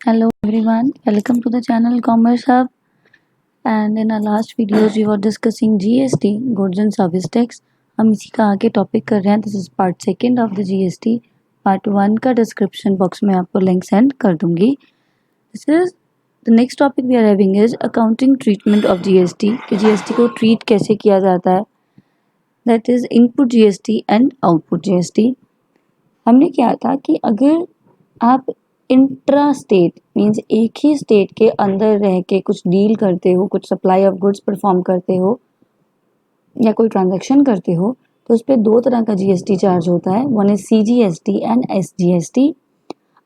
Hello everyone, welcome to the channel Commerce Hub. And in our last videos we were discussing GST, Goods and Service Tax. हम इसी का आगे topic कर रहे हैं. This is part second of the GST. Part 1 का description box में आपको लिंक सेंड कर दूंगी. This is the next topic we are having is accounting treatment of GST. कि GST को ट्रीट कैसे किया जाता है. That is input GST and output GST. हमने क्या था कि अगर आप इंट्रा स्टेट मीन्स एक ही स्टेट के अंदर रह के कुछ डील करते हो, कुछ सप्लाई ऑफ गुड्स परफॉर्म करते हो या कोई ट्रांजैक्शन करते हो, तो उस पर दो तरह का GST चार्ज होता है. One is CGST and SGST.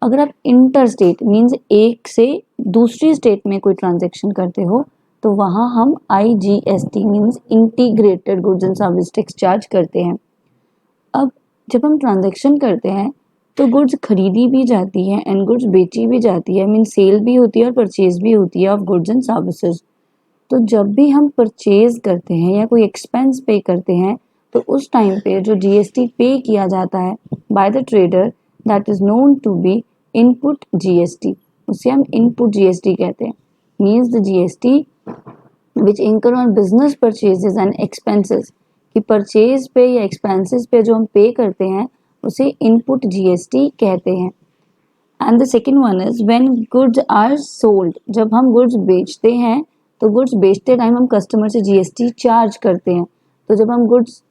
अगर आप इंटर स्टेट मीन्स एक से दूसरी स्टेट में कोई ट्रांजैक्शन करते हो तो वहाँ हम IGST means integrated goods and service tax charge करते हैं. अब जब हम ट्रांजैक्शन करते हैं तो गुड्स खरीदी भी जाती है एंड गुड्स बेची भी जाती है, मीन सेल भी होती है और परचेज भी होती है ऑफ गुड्स एंड सर्विसेज. तो जब भी हम परचेज करते हैं या कोई एक्सपेंस पे करते हैं तो उस टाइम पे जो GST पे किया जाता है by the trader that is known to be input GST. उसे हम इनपुट GST कहते हैं. मीन्स द GST विच इंकर on business purchases and expenses. कि परचेज पे या एक्सपेंसेस पे जो हम पे करते हैं उसे इनपुट GST कहते हैं. And the second one is when goods are sold. जब हम गुड्स बेचते हैं तो गुड्स बेचते टाइम हम कस्टमर से GST चार्ज करते हैं. तो जब हम गुड्स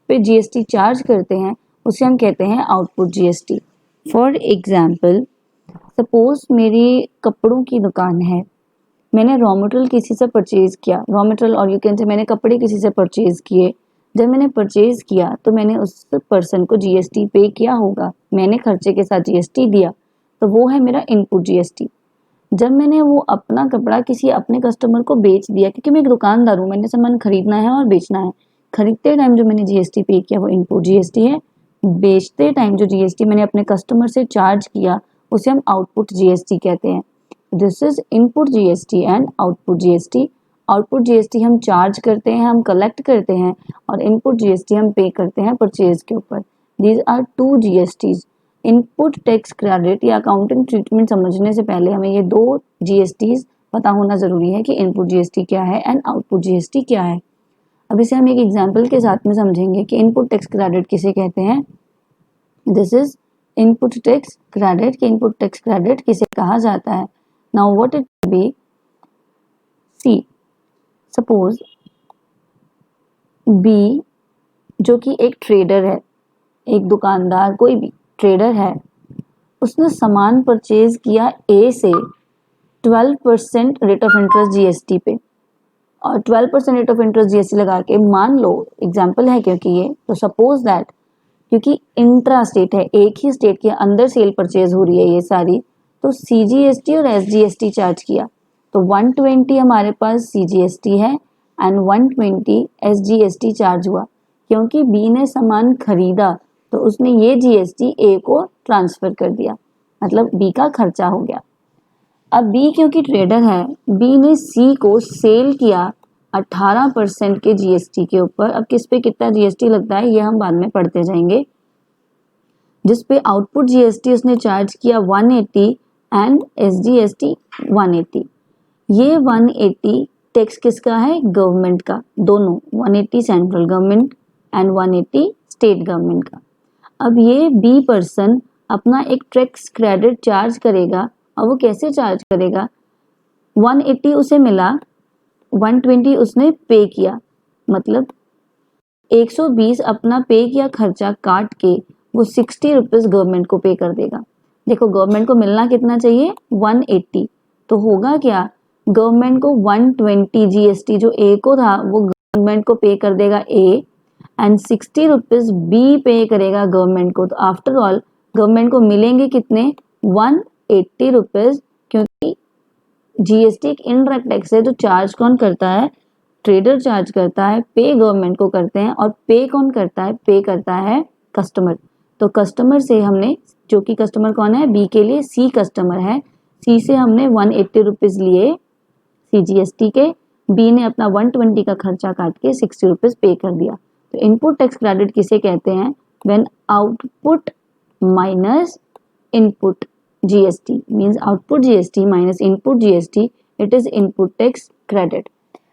पे GST चार्ज करते हैं उसे हम कहते हैं output GST. For example, suppose मेरी कपड़ों की दुकान है, मैंने रॉ मटेरियल किसी से परचेज किया, रॉ मटेरियल और यू कैन से मैंने कपड़े किसी से परचेज किए. जब मैंने परचेज किया तो मैंने उस पर्सन को GST पे किया होगा, मैंने खर्चे के साथ GST दिया, तो वो है मेरा इनपुट GST. जब मैंने वो अपना कपड़ा किसी अपने कस्टमर को बेच दिया, क्योंकि मैं एक दुकानदार हूँ, मैंने सामान खरीदना है और बेचना है, खरीदते टाइम जो मैंने GST पे किया वो इनपुट GST है. बेचते टाइम जो GST मैंने अपने कस्टमर से चार्ज किया उसे हम आउटपुट GST कहते हैं. This is input GST and output GST. Output GST हम चार्ज करते हैं, हम कलेक्ट करते हैं, और इनपुट GST हम पे करते हैं परचेज के ऊपर. These are two GSTs. Input tax credit या अकाउंटिंग ट्रीटमेंट समझने से पहले हमें ये दो GSTs पता होना ज़रूरी है कि इनपुट GST क्या है एंड आउटपुट GST क्या है. अब इसे हम एक एग्जाम्पल के साथ में समझेंगे कि इनपुट टैक्स क्रेडिट किसे कहते हैं. This is input tax credit. कि इनपुट टैक्स क्रेडिट किसे कहा जाता है. Now what it B. C suppose B जो कि एक ट्रेडर है, एक दुकानदार, कोई भी ट्रेडर है, उसने सामान परचेज किया ए से 12% रेट ऑफ इंटरेस्ट GST पे, और 12% रेट ऑफ इंटरेस्ट GST लगा के, मान लो एग्जांपल है क्योंकि ये, तो सपोज दैट क्योंकि इंट्रा स्टेट है, एक ही स्टेट के अंदर सेल परचेज हो रही है ये सारी, तो CGST और SGST चार्ज किया. तो 120 हमारे पास CGST है एंड 120 SGST चार्ज हुआ. क्योंकि बी ने सामान खरीदा तो उसने ये GST ए को ट्रांसफर कर दिया, मतलब बी का खर्चा हो गया. अब बी क्योंकि ट्रेडर है, बी ने सी को सेल किया 18% के GST के ऊपर. अब किस पे कितना GST लगता है ये हम बाद में पढ़ते जाएंगे. जिस पे आउटपुट GST उसने चार्ज किया 180 एंड SGST 180. ये 180 टैक्स किसका है, गवर्नमेंट का, दोनों 180 central government and 180 state government का. अब ये बी पर्सन अपना एक टैक्स क्रेडिट चार्ज करेगा, और वो कैसे चार्ज करेगा. 180 उसे मिला, 120 उसने पे किया, मतलब 120 अपना पे किया खर्चा काट के वो 60 रुपीज गवर्नमेंट को पे कर देगा. देखो गवर्नमेंट को मिलना कितना चाहिए, 180, तो होगा क्या, गवर्नमेंट को 120 GST जो ए को था वो गवर्नमेंट को पे कर देगा ए, एंड 60 रुपीज बी पे करेगा गवर्नमेंट को. तो आफ्टर ऑल गवर्नमेंट को मिलेंगे कितने, 180 रुपीज. क्योंकि GST एक इनडायरेक्ट टैक्स है जो चार्ज कौन करता है, ट्रेडर चार्ज करता है, पे गवर्नमेंट को करते हैं, और पे कौन करता है, पे करता है कस्टमर. तो कस्टमर से हमने, जो कि कस्टमर कौन है, बी के लिए सी कस्टमर है, सी से हमने 180 रुपीज लिए CGST के, बी ने अपना 120 का खर्चा काट के 60 रुपीज पे कर दिया. तो इनपुट टैक्स क्रेडिट किसे कहते हैं, when output minus input GST means output GST minus input GST, it is input tax credit.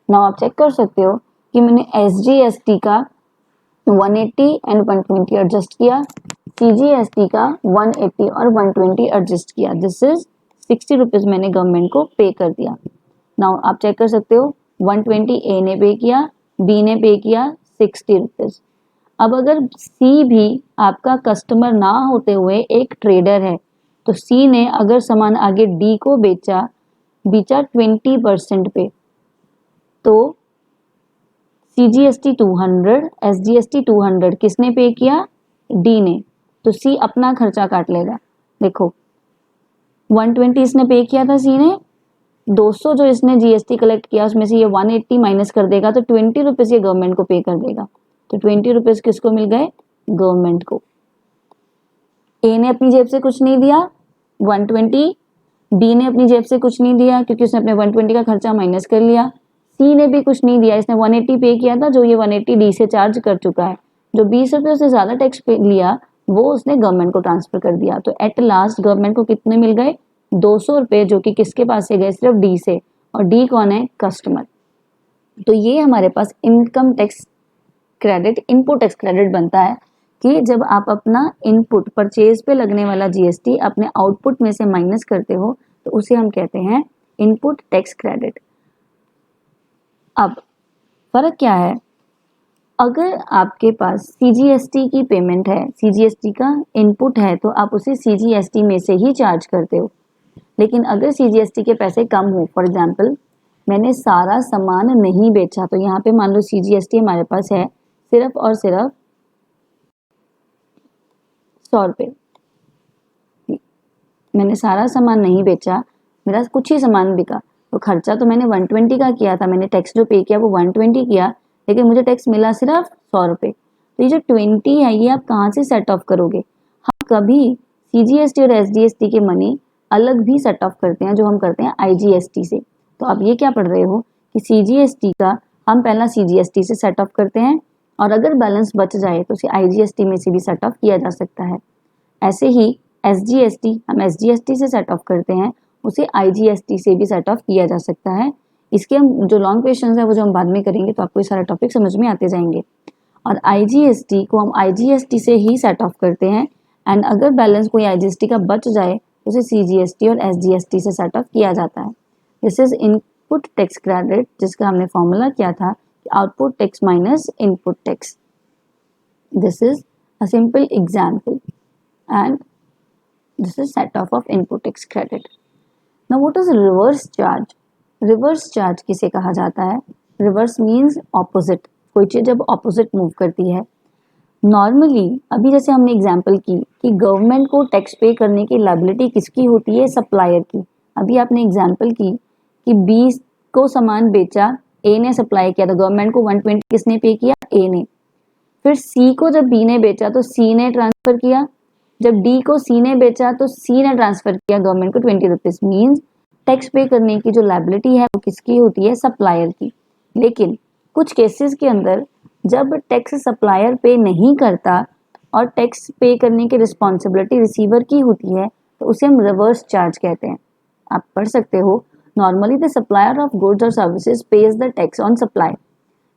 Now आप चेक कर सकते हो कि मैंने SGST का 180 एंड 120 एडजस्ट किया, CGST का 180 और 120 एडजस्ट किया, दिस इज 60 रुपीज मैंने गवर्नमेंट को पे कर दिया। नाउ आप चेक कर सकते हो 120 ए ने पे किया, बी ने पे किया 60 रुपीज। अब अगर सी भी आपका कस्टमर ना होते हुए एक ट्रेडर है, तो सी ने अगर सामान आगे डी को बेचा 20% पे, तो CGST 200, SGST 200 किसने पे किया? डी ने, तो सी अपना खर्चा काट लेगा। देखो 120 इसने पे किया था सी ने, 200 जो इसने जीएसटी कलेक्ट किया उसमें से ये 180 माइनस कर देगा, तो 20 रुपीज ये गवर्नमेंट को पे कर देगा। तो 20 रुपीज किसको मिल गए? गवर्नमेंट को। ए ने अपनी जेब से कुछ नहीं दिया 120, बी ने अपनी जेब से कुछ नहीं दिया क्योंकि उसने अपने 120 का खर्चा माइनस कर लिया, सी ने भी कुछ नहीं दिया, इसने 180 पे किया था जो ये 180 डी से चार्ज कर चुका है, जो 20 रुपये से ज्यादा टैक्स पे लिया वो उसने गवर्नमेंट को ट्रांसफर कर दिया। तो एट लास्ट गवर्नमेंट को कितने मिल गए? 200 रुपये, जो कि किसके पास से गए? सिर्फ डी से, और डी कौन है? कस्टमर। तो ये हमारे पास income tax credit, input tax credit बनता है कि जब आप अपना इनपुट परचेज पे लगने वाला जीएसटी अपने आउटपुट में से माइनस करते हो तो उसे हम कहते हैं इनपुट टैक्स क्रेडिट। अब फर्क क्या है? अगर आपके पास सीजीएसटी की पेमेंट है, सीजीएसटी का इनपुट है, तो आप उसे सीजीएसटी में से ही चार्ज करते हो। लेकिन अगर सीजीएसटी के पैसे कम हो, फॉर एग्जांपल मैंने सारा सामान नहीं बेचा, तो यहाँ पे मान लो सीजीएसटी हमारे पास है सिर्फ और सिर्फ 100 रुपये, मैंने सारा सामान नहीं बेचा, मेरा कुछ ही सामान बिका, तो खर्चा तो मैंने 120 का किया था, मैंने टैक्स जो पे किया वो 120 किया, लेकिन मुझे टैक्स मिला सिर्फ 100 रुपये। तो ये जो 20 है ये आप कहाँ से सेट ऑफ करोगे? हम कभी सीजीएसटी और एसजीएसटी के मनी अलग भी सेट ऑफ करते हैं, जो हम करते हैं आईजीएसटी से। तो आप ये क्या पढ़ रहे हो कि सीजीएसटी का हम पहला सीजीएसटी से सेट ऑफ करते हैं, और अगर बैलेंस बच जाए तो उसे आईजीएसटी में से भी सेट ऑफ किया जा सकता है। ऐसे ही एसजीएसटी हम एसजीएसटी से सेट ऑफ करते हैं, उसे आईजीएसटी से भी सेट ऑफ किया जा सकता है। इसके हम जो लॉन्ग क्वेश्चंस है वो जो हम बाद में करेंगे, तो आपको ये सारा टॉपिक समझ में आते जाएंगे। और आईजीएसटी को हम आईजीएसटी से ही सेट ऑफ करते हैं, एंड अगर बैलेंस कोई आईजीएसटी का बच जाए तो उसे सीजीएसटी और एसजीएसटी से सेट ऑफ किया जाता है। This is input tax credit, जिसका हमने फॉर्मूला किया था output tax minus input tax. This is a simple example and this is set off of input tax credit. Now what is reverse charge? Reverse charge किसे कहा जाता है? Reverse means opposite, कोई चीज़ जब opposite मूव करती है। Normally अभी जैसे हमने एग्जाम्पल की कि गवर्नमेंट को टैक्स पे करने की लायबिलिटी किसकी होती है? सप्लायर की। अभी आपने एग्जाम्पल की कि 20 को सामान बेचा, ए ने सप्लाई किया, तो गवर्नमेंट को 120 किसने पे किया? ए ने। फिर सी को जब बी ने बेचा तो सी ने ट्रांसफर किया, जब डी को सी ने बेचा तो सी ने ट्रांसफर किया गवर्नमेंट को 20 रुपीज। मीन्स टैक्स पे करने की जो लायबिलिटी है वो किसकी होती है? सप्लायर की। लेकिन कुछ केसेस के अंदर जब टैक्स सप्लायर पे नहीं करता और टैक्स पे करने की रिस्पॉन्सिबिलिटी रिसीवर की होती है, तो उसे हम रिवर्स चार्ज कहते हैं। आप पढ़ सकते हो, normally the supplier of goods और services pays the tax on supply.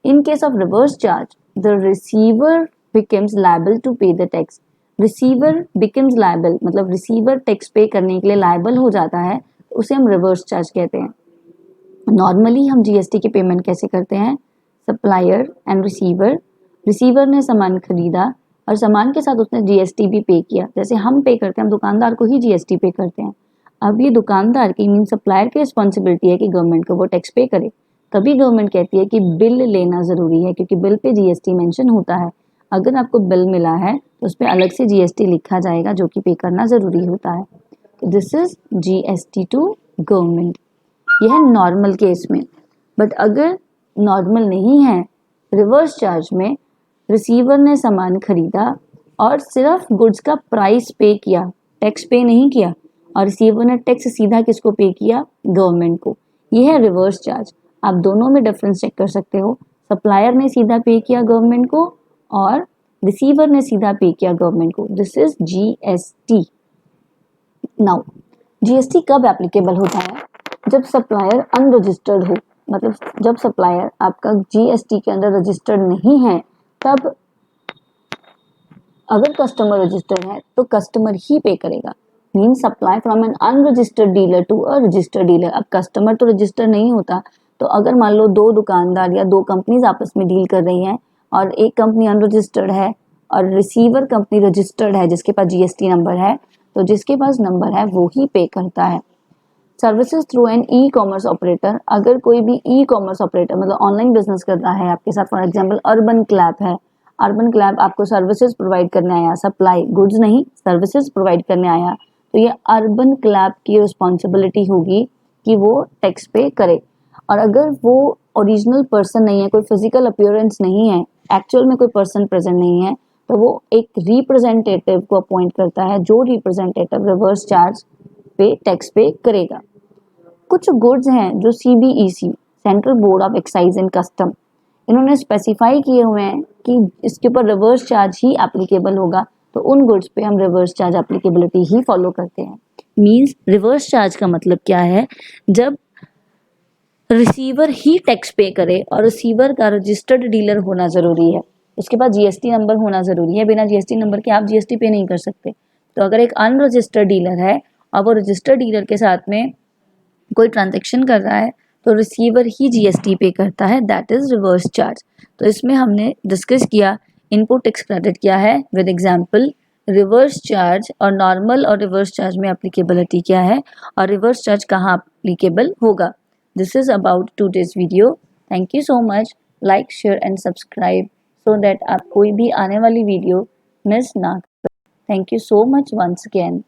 In case of reverse charge the receiver becomes liable to pay the tax. Receiver becomes liable मतलब रिसीवर टैक्स पे करने के लिए लायबल हो जाता है, उसे हम रिवर्स चार्ज कहते हैं। नॉर्मली हम जीएसटी की पेमेंट कैसे करते हैं? सप्लायर एंड रिसीवर, रिसीवर ने सामान खरीदा और सामान के साथ उसने जीएसटी भी पे किया, जैसे हम पे करते हैं, हम दुकानदार को ही जीएसटी पे करते हैं। अब ये दुकानदार की मीन सप्लायर की रिस्पॉन्सिबिलिटी है कि गवर्नमेंट को वो टैक्स पे करे। तभी गवर्नमेंट कहती है कि बिल लेना ज़रूरी है, क्योंकि बिल पे जीएसटी मेंशन होता है। अगर आपको बिल मिला है तो उस पर अलग से जीएसटी लिखा जाएगा, जो कि पे करना ज़रूरी होता है। तो this is GST to government. यह है नॉर्मल केस में। बट अगर नॉर्मल नहीं है, रिवर्स चार्ज में रिसीवर ने सामान खरीदा और सिर्फ गुड्स का प्राइस पे किया, टैक्स पे नहीं किया, और रिसीवर ने टैक्स सीधा किसको पे किया? गवर्नमेंट को। यह है रिवर्स चार्ज। आप दोनों में डिफरेंस चेक कर सकते हो, सप्लायर ने सीधा पे किया गवर्नमेंट को और रिसीवर ने सीधा पे किया गवर्नमेंट को। This is GST. Now GST कब एप्लीकेबल होता है? जब सप्लायर अनरजिस्टर्ड हो, मतलब जब सप्लायर आपका जीएसटी के अंदर रजिस्टर्ड नहीं है, तब अगर कस्टमर रजिस्टर्ड है तो कस्टमर ही पे करेगा। Mean supply from an unregistered dealer to a registered dealer. अब कस्टमर तो रजिस्टर नहीं होता, तो अगर मान लो दो दुकानदार या दो कंपनीज आपस में डील कर रही हैं और एक कंपनी अनरजिस्टर्ड है और रिसीवर कंपनी रजिस्टर्ड है जिसके पास जीएसटी नंबर है, तो जिसके पास नंबर है वो ही पे करता है। Services through an e commerce operator, अगर कोई भी ई कॉमर्स ऑपरेटर मतलब ऑनलाइन बिजनेस कर रहा है आपके साथ, फॉर एग्जांपल अर्बन क्लैप है, अर्बन क्लैप आपको सर्विसेज प्रोवाइड करने आया, सप्लाई गुड्स नहीं सर्विसेज प्रोवाइड करने आया, तो ये अर्बन क्लैप की रिस्पॉन्सिबिलिटी होगी कि वो टैक्स पे करे। और अगर वो ओरिजिनल पर्सन नहीं है, कोई फिजिकल अपीयरेंस नहीं है, एक्चुअल में कोई पर्सन प्रेजेंट नहीं है, तो वो एक रिप्रेजेंटेटिव को अपॉइंट करता है, जो रिप्रेजेंटेटिव रिवर्स चार्ज पे टैक्स पे करेगा। कुछ गुड्स हैं जो CBEC central board of excise and custom इन्होंने स्पेसिफाई किए हुए हैं कि इसके ऊपर रिवर्स चार्ज ही एप्लीकेबल होगा, तो उन गुड्स पे हम रिवर्स चार्ज एप्लीकेबिलिटी ही फॉलो करते हैं। मींस रिवर्स चार्ज का मतलब क्या है? जब रिसीवर ही टैक्स पे करे और रिसीवर का रजिस्टर्ड डीलर होना जरूरी है, उसके पास जीएसटी नंबर होना जरूरी है, बिना जीएसटी नंबर के आप जीएसटी पे नहीं कर सकते। तो अगर एक अनरजिस्टर्ड डीलर है और वो रजिस्टर्ड डीलर के साथ में कोई ट्रांजैक्शन कर रहा है, तो रिसीवर ही जीएसटी पे करता है, दैट इज रिवर्स चार्ज। तो इसमें हमने डिस्कस किया इनपुट टैक्स क्रेडिट क्या है विद एग्जांपल, रिवर्स चार्ज और नॉर्मल और रिवर्स चार्ज में एप्लीकेबिलिटी क्या है और रिवर्स चार्ज कहाँ एप्लीकेबल होगा। This is about today's video. Thank you so much. Like share and subscribe so that आप कोई भी आने वाली वीडियो मिस ना करें। Thank you so much once again.